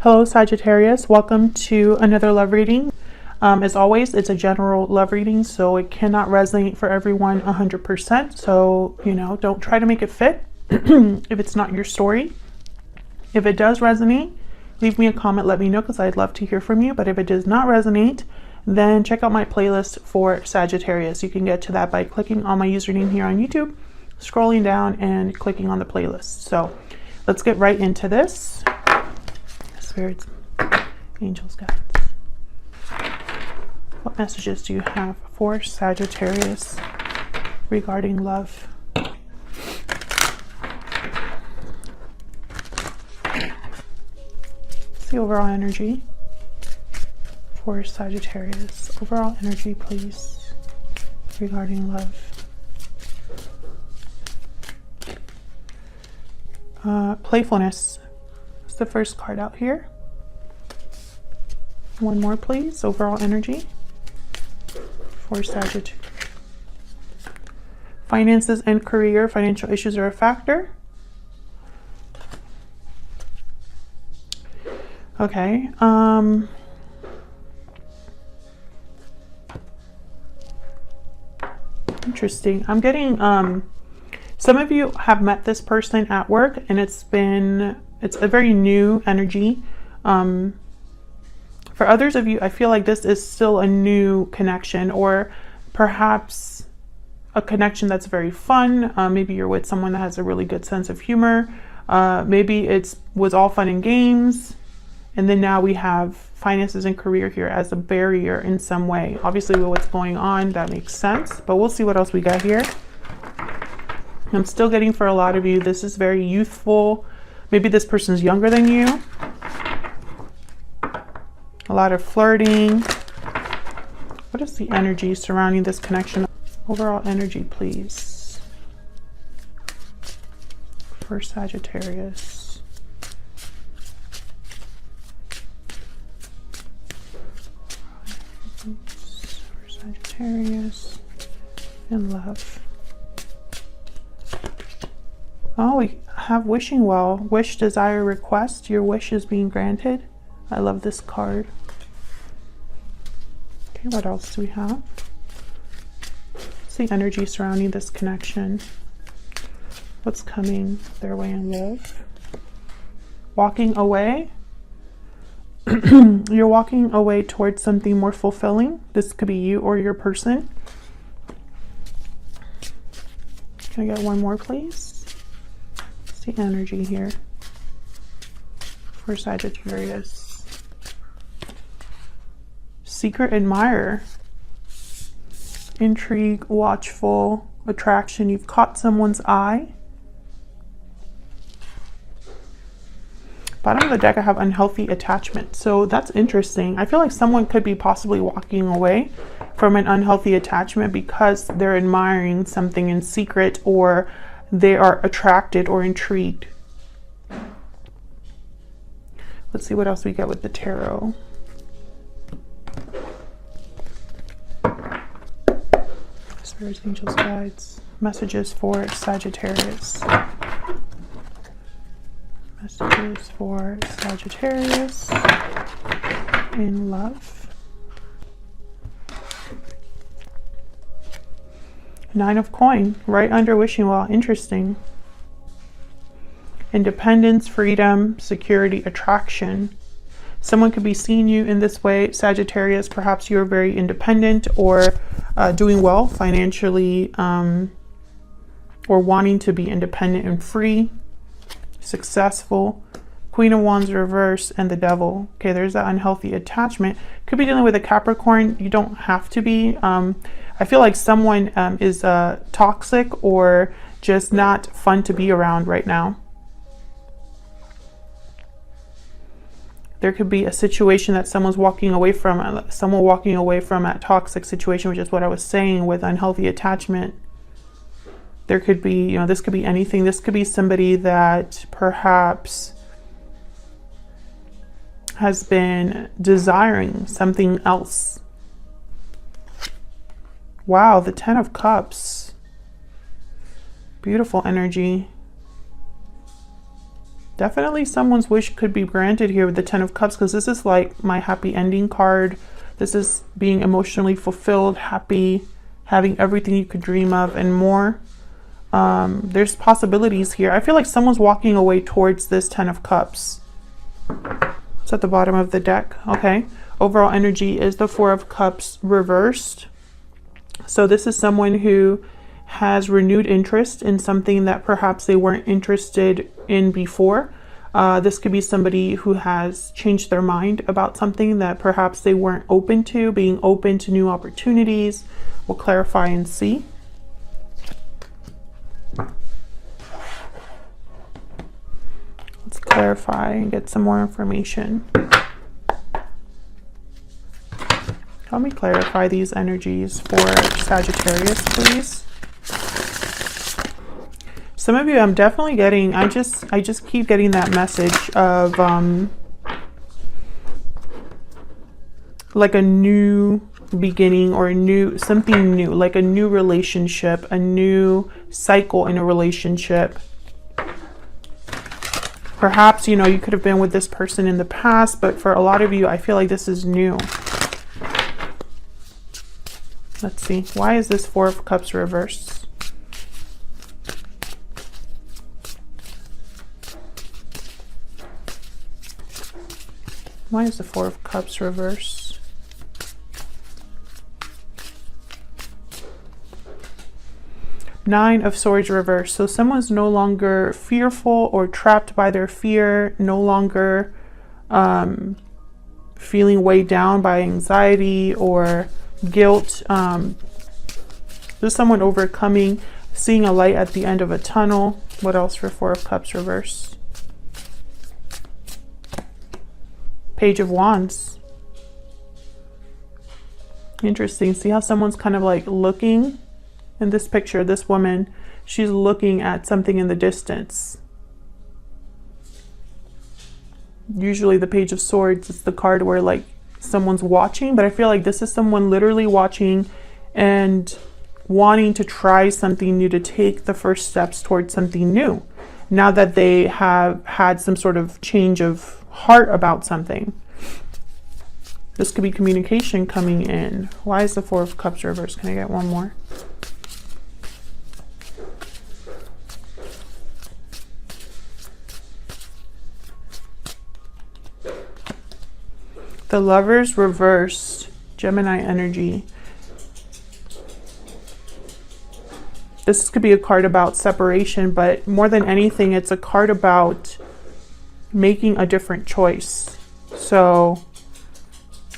Hello Sagittarius, welcome to another love reading. As always, it's a general love reading, so it cannot resonate for everyone 100%. So, don't try to make it fit if it's not your story. If it does resonate, leave me a comment, let me know, because I'd love to hear from you. But if it does not resonate, then check out my playlist for Sagittarius. You can get to that by clicking on my username here on YouTube, scrolling down and clicking on the playlist. So let's get right into this. Spirits, angels, guides. What messages do you have for Sagittarius regarding love? The overall energy for Sagittarius. Overall energy, please, regarding love. Playfulness. It's the first card out here. One more, please. Overall energy for Sagittarius. Finances and career. Financial issues are a factor. Okay. Interesting. I'm getting some of you have met this person at work, and it's a very new energy. For others of you, I feel like this is still a new connection, or perhaps a connection that's very fun. Maybe you're with someone that has a really good sense of humor. Maybe it was all fun and games, and then now we have finances and career here as a barrier in some way. Obviously, with what's going on, that makes sense, but we'll see what else we got here. I'm still getting, for a lot of you, this is very youthful. Maybe this person's younger than you. A lot of flirting. What is the energy surrounding this connection? Overall energy, please, for Sagittarius. For Sagittarius and love. Oh, we have wishing well. Wish, desire, request. Your wish is being granted. I love this card. Okay, what else do we have? What's the energy surrounding this connection? What's coming their way in love? Walking away. You're walking away towards something more fulfilling. This could be you or your person. Can I get one more, please? What's the energy here for Sagittarius? Secret admirer. Intrigue, watchful, attraction. You've caught someone's eye. Bottom of the deck, I have unhealthy attachment. So that's interesting. I feel like someone could be possibly walking away from an unhealthy attachment because they're admiring something in secret, or they are attracted or intrigued. Let's see what else we get with the tarot. Spirits, angels, guides. Messages for Sagittarius. Messages for Sagittarius in love. 9 of coin, right under wishing well. Interesting. Independence, freedom, security, attraction. Someone could be seeing you in this way, Sagittarius. Perhaps you're very independent, or doing well financially, or wanting to be independent and free. Successful. Queen of Wands reverse and the Devil. Okay, there's that unhealthy attachment. Could be dealing with a Capricorn. You don't have to be. I feel like someone is toxic or just not fun to be around right now. There could be a situation that someone's walking away from, a toxic situation, which is what I was saying with unhealthy attachment. There could be, this could be anything. This could be somebody that perhaps has been desiring something else. Wow, the 10 of Cups. Beautiful energy. Definitely someone's wish could be granted here with the Ten of Cups, because this is like my happy ending card. This is being emotionally fulfilled, happy, having everything you could dream of and more. There's possibilities here. I feel like someone's walking away towards this Ten of Cups. It's at the bottom of the deck. Okay. Overall energy is the Four of Cups reversed. So this is someone who has renewed interest in something that perhaps they weren't interested in before. This could be somebody who has changed their mind about something that perhaps they weren't open to, being open to new opportunities. We'll clarify and see. Let's clarify and get some more information. Help me clarify these energies for Sagittarius, please. Some of you, I'm definitely getting, I just keep getting that message of like a new beginning, or something new, like a new relationship, a new cycle in a relationship. Perhaps, you know, you could have been with this person in the past, but for a lot of you, I feel like this is new. Let's see. Why is this Four of Cups reversed? Why is the Four of Cups reversed? Nine of Swords reversed. So someone's no longer fearful or trapped by their fear, no longer feeling weighed down by anxiety or guilt. There's someone overcoming, seeing a light at the end of a tunnel. What else for Four of Cups reversed? Page of Wands. Interesting. See how someone's kind of like looking in this picture. This woman, she's looking at something in the distance. Usually the Page of Swords is the card where like someone's watching, but I feel like this is someone literally watching and wanting to try something new, to take the first steps towards something new, now that they have had some sort of change of heart about something. This could be communication coming in. Why is the Four of Cups reversed? Can I get one more? The Lovers reversed, Gemini energy. This could be a card about separation, but more than anything, it's a card about making a different choice. So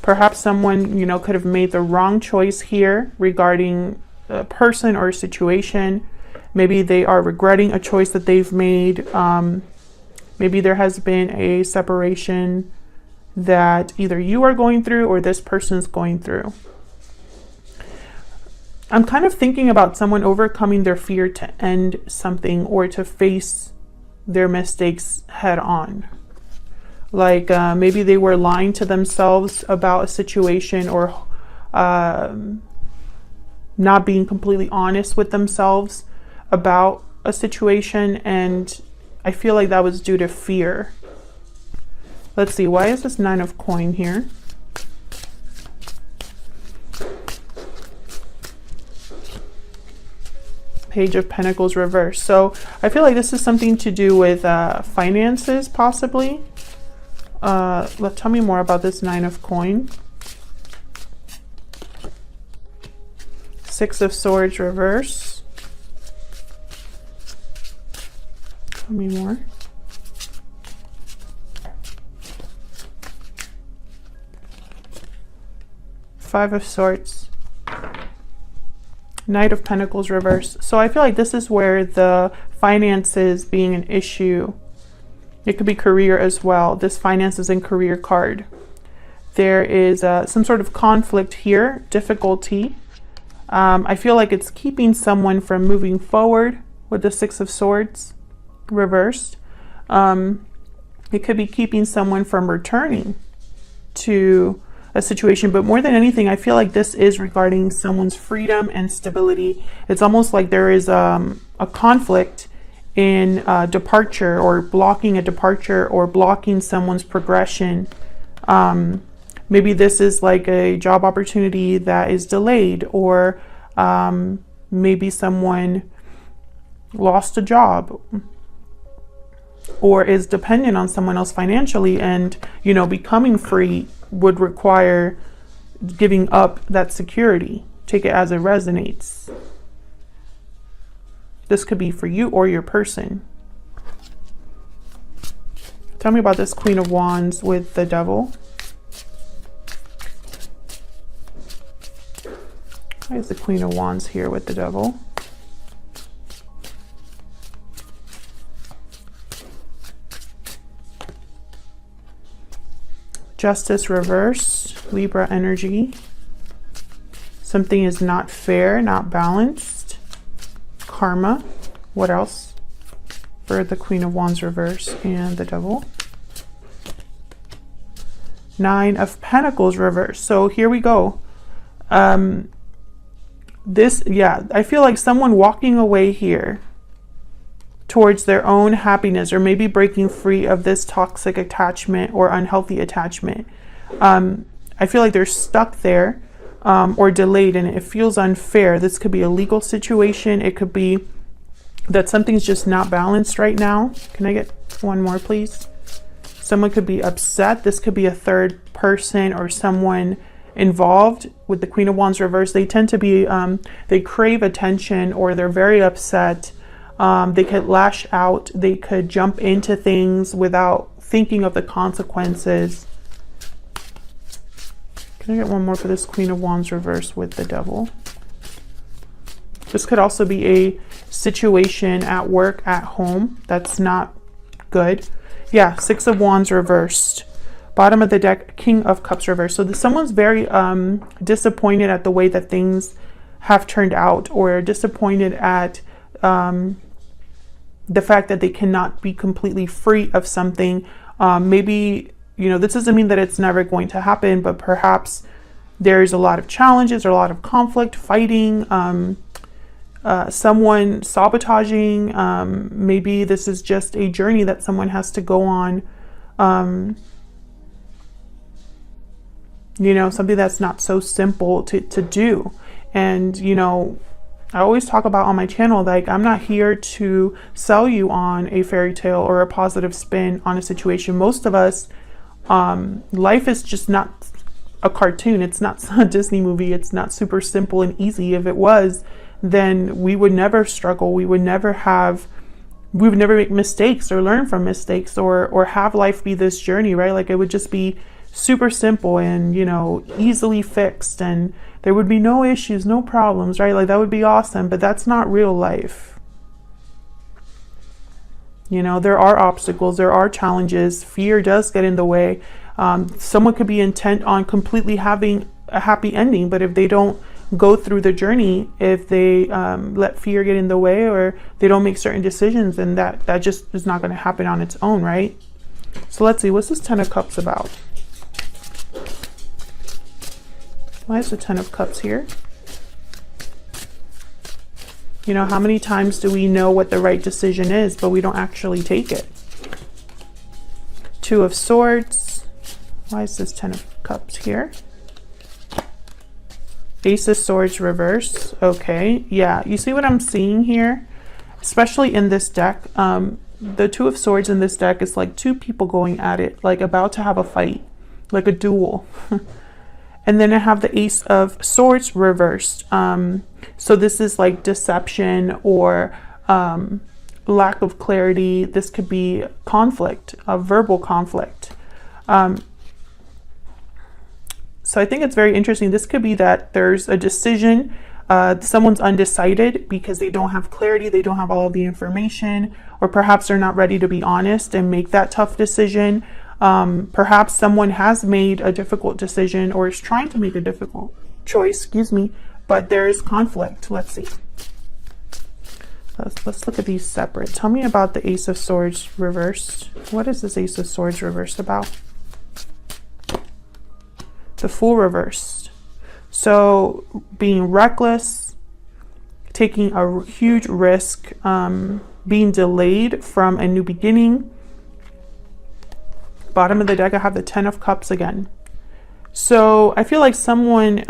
perhaps someone, you know, could have made the wrong choice here regarding a person or a situation. Maybe they are regretting a choice that they've made. Maybe there has been a separation that either you are going through or this person's going through. I'm kind of thinking about someone overcoming their fear to end something or to face their mistakes head on. Like maybe they were lying to themselves about a situation, or not being completely honest with themselves about a situation, and I feel like that was due to fear. Let's see, why is this Nine of Coin here? Page of Pentacles reversed. So I feel like this is something to do with finances, possibly. Tell me more about this Nine of Coin. Six of Swords reverse. Tell me more. Five of Swords. Knight of Pentacles reverse. So I feel like this is where the finances being an issue. It could be career as well. This finances and career card. There is some sort of conflict here, difficulty. I feel like it's keeping someone from moving forward with the Six of Swords reversed. It could be keeping someone from returning to a situation, but more than anything, I feel like this is regarding someone's freedom and stability. It's almost like there is a conflict in departure, or blocking a departure, or blocking someone's progression. Maybe this is like a job opportunity that is delayed, or maybe someone lost a job or is dependent on someone else financially, and you know, becoming free would require giving up that security. Take it as it resonates. This could be for you or your person. Tell me about this Queen of Wands with the Devil. Why is the Queen of Wands here with the Devil? Justice reverse, Libra energy. Something is not fair, not balanced. Karma. What else for the Queen of Wands reverse and the Devil? Nine of Pentacles reverse. So here we go. I feel like someone walking away here towards their own happiness, or maybe breaking free of this toxic attachment or unhealthy attachment. I feel like they're stuck there, or delayed, and it feels unfair. This could be a legal situation. It could be that something's just not balanced right now. Can I get one more, please? Someone could be upset. This could be a third person or someone involved with the Queen of Wands reverse. They tend to be, they crave attention, or they're very upset. They could lash out. They could jump into things without thinking of the consequences. Can I get one more for this Queen of Wands reverse with the Devil? This could also be a situation at work, at home, that's not good. Yeah, Six of Wands reversed. Bottom of the deck, King of Cups reversed. So someone's very disappointed at the way that things have turned out, or disappointed at the fact that they cannot be completely free of something. Maybe, you know, this doesn't mean that it's never going to happen, but perhaps there's a lot of challenges or a lot of conflict, fighting, someone sabotaging. Maybe this is just a journey that someone has to go on. You know, something that's not so simple to do. And, you know, I always talk about on my channel, like, I'm not here to sell you on a fairy tale or a positive spin on a situation. Most of us, life is just not a cartoon. It's not a Disney movie. It's not super simple and easy. If it was, then we would never struggle. We would never make mistakes or learn from mistakes, or have life be this journey, right? Like, it would just be super simple and, you know, easily fixed, and there would be no issues, no problems, right? Like, that would be awesome, but that's not real life. You know, there are obstacles, there are challenges. Fear does get in the way. Someone could be intent on completely having a happy ending, but if they don't go through the journey, if they let fear get in the way, or they don't make certain decisions, then that just is not going to happen on its own, right? So let's see, what's this Ten of Cups about? Why is the Ten of Cups here? You know, how many times do we know what the right decision is, but we don't actually take it? Two of Swords. Why is this Ten of Cups here? Ace of Swords reverse. Okay, yeah, you see what I'm seeing here? Especially in this deck, the Two of Swords in this deck is like two people going at it, like about to have a fight, like a duel. And then I have the Ace of Swords reversed. So this is like deception, or lack of clarity. This could be conflict, a verbal conflict. So I think it's very interesting. This could be that there's a decision, someone's undecided because they don't have clarity, they don't have all of the information, or perhaps they're not ready to be honest and make that tough decision. Perhaps someone has made a difficult decision, or is trying to make a difficult choice, but there is conflict. Let's see. Let's look at these separate. Tell me about the Ace of Swords reversed. What is this Ace of Swords reversed about? The Fool reversed. So being reckless, taking a huge risk, being delayed from a new beginning. Bottom of the deck, I have the 10 of Cups again. So I feel like someone,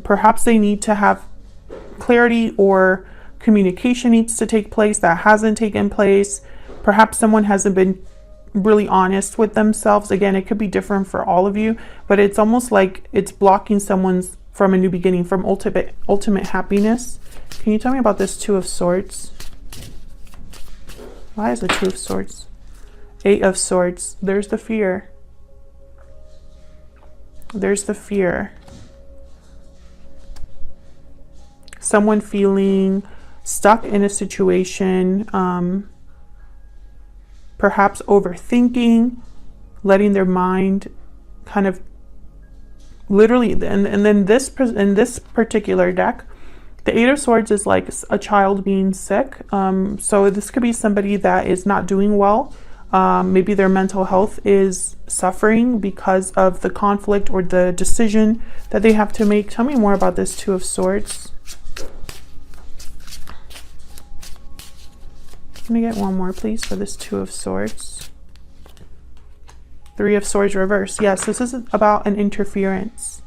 perhaps they need to have clarity, or communication needs to take place that hasn't taken place. Perhaps someone hasn't been really honest with themselves. Again, it could be different for all of you, but it's almost like it's blocking someone's from a new beginning, from ultimate happiness. Can you tell me about this Two of Swords? Why is the Two of Swords? Eight of Swords. There's the fear. There's the fear. Someone feeling stuck in a situation, perhaps overthinking, letting their mind kind of literally, and then this, in this particular deck, the Eight of Swords is like a child being sick. So this could be somebody that is not doing well. Maybe their mental health is suffering because of the conflict or the decision that they have to make. Tell me more about this Two of Swords. Let me get one more, please, for this Two of Swords. Three of Swords reverse. Yes, this is about an interference.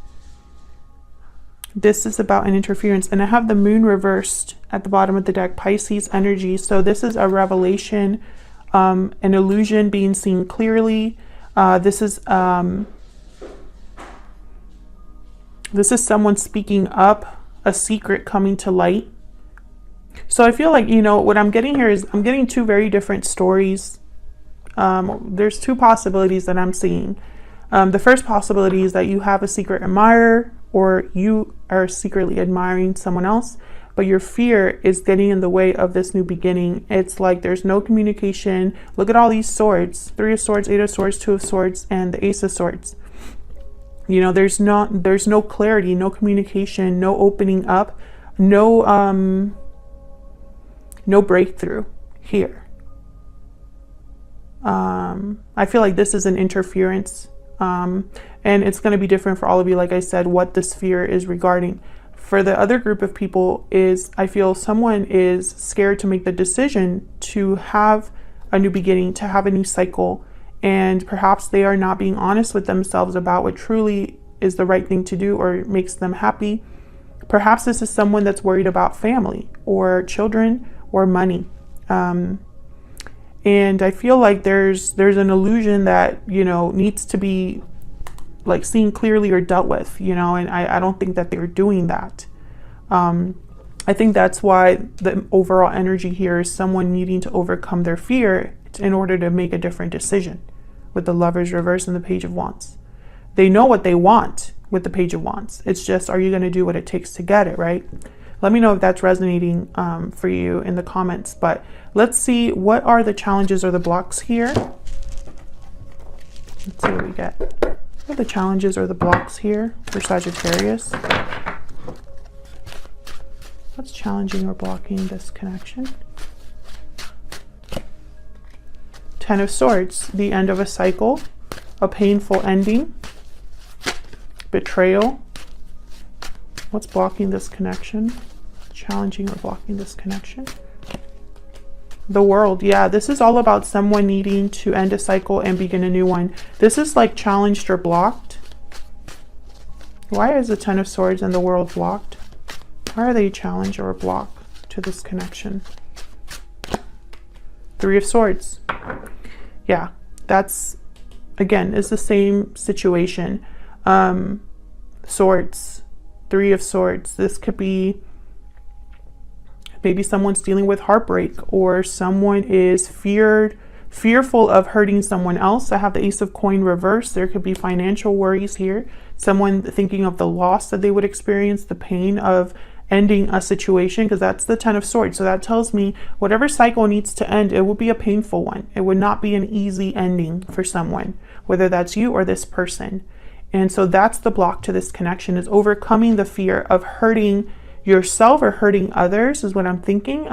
This is about an interference. And I have the Moon reversed at the bottom of the deck, Pisces energy. So this is a revelation, an illusion being seen clearly. This is someone speaking up, a secret coming to light. So I feel like, you know, what I'm getting here is I'm getting two very different stories. There's two possibilities that I'm seeing. The first possibility is that you have a secret admirer, or you are secretly admiring someone else, but your fear is getting in the way of this new beginning. It's like there's no communication. Look at all these swords: Three of Swords, Eight of Swords, Two of Swords, and the Ace of Swords. You know, there's no clarity, no communication, no opening up, no breakthrough here. I feel like this is an interference, and it's going to be different for all of you. Like I said, what this fear is regarding. For the other group of people is, I feel someone is scared to make the decision to have a new beginning, to have a new cycle, and perhaps they are not being honest with themselves about what truly is the right thing to do or makes them happy. Perhaps this is someone that's worried about family or children or money. And I feel like there's an illusion that, you know, needs to be like seen clearly or dealt with, you know, and I don't think that they're doing that. I think that's why the overall energy here is someone needing to overcome their fear in order to make a different decision, with the Lovers reverse and the Page of Wands. They know what they want with the Page of Wands. It's just, are you going to do what it takes to get it, right? Let me know if that's resonating for you in the comments. But let's see, what are the challenges or the blocks here? Let's see what we get. What are the challenges or the blocks here for Sagittarius? What's challenging or blocking this connection? Ten of Swords, the end of a cycle, a painful ending, betrayal. What's blocking this connection? Challenging or blocking this connection? The World. Yeah, this is all about someone needing to end a cycle and begin a new one. This is like challenged or blocked. Why is the Ten of Swords and the World blocked? Why are they challenged or blocked to this connection? Three of Swords. Yeah, that's, again, is the same situation. Swords. Three of Swords. This could be maybe someone's dealing with heartbreak, or someone is fearful of hurting someone else. I have the Ace of Coin reverse. There could be financial worries here. Someone thinking of the loss that they would experience, the pain of ending a situation, because that's the Ten of Swords. So that tells me whatever cycle needs to end, it will be a painful one. It would not be an easy ending for someone, whether that's you or this person. And so that's the block to this connection, is overcoming the fear of hurting yourself or hurting others, is what I'm thinking.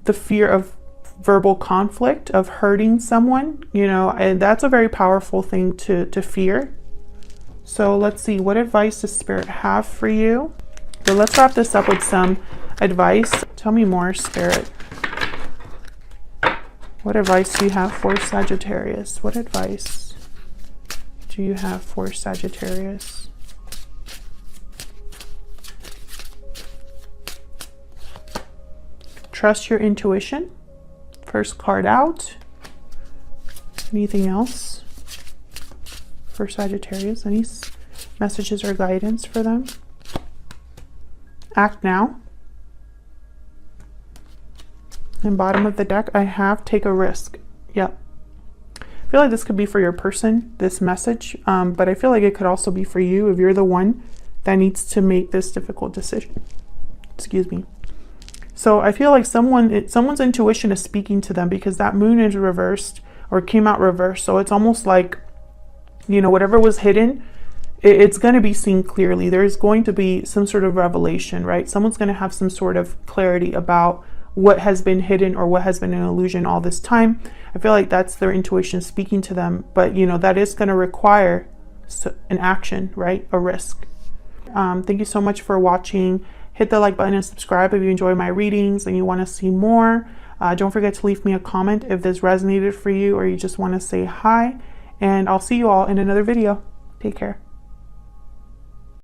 The fear of verbal conflict, of hurting someone, you know, and that's a very powerful thing to fear. So let's see, what advice does Spirit have for you? So let's wrap this up with some advice. Tell me more, Spirit. What advice do you have for Sagittarius? What advice do you have for Sagittarius? Trust your intuition. First card out. Anything else for Sagittarius? Any messages or guidance for them? Act now. And bottom of the deck, I have take a risk. Yep. I feel like this could be for your person, this message, but I feel like it could also be for you if you're the one that needs to make this difficult decision. Excuse me. So I feel like someone's intuition is speaking to them because that moon is reversed or came out reversed. So it's almost like, you know, whatever was hidden, it's going to be seen clearly. There's going to be some sort of revelation, right? Someone's going to have some sort of clarity about what has been hidden or what has been an illusion all this time. I feel like that's their intuition speaking to them, but you know, that is going to require an action, right? A risk. Thank you so much for watching. Hit the like button and subscribe if you enjoy my readings and you want to see more. Don't forget to leave me a comment if this resonated for you or you just want to say hi, and I'll see you all in another video. Take care.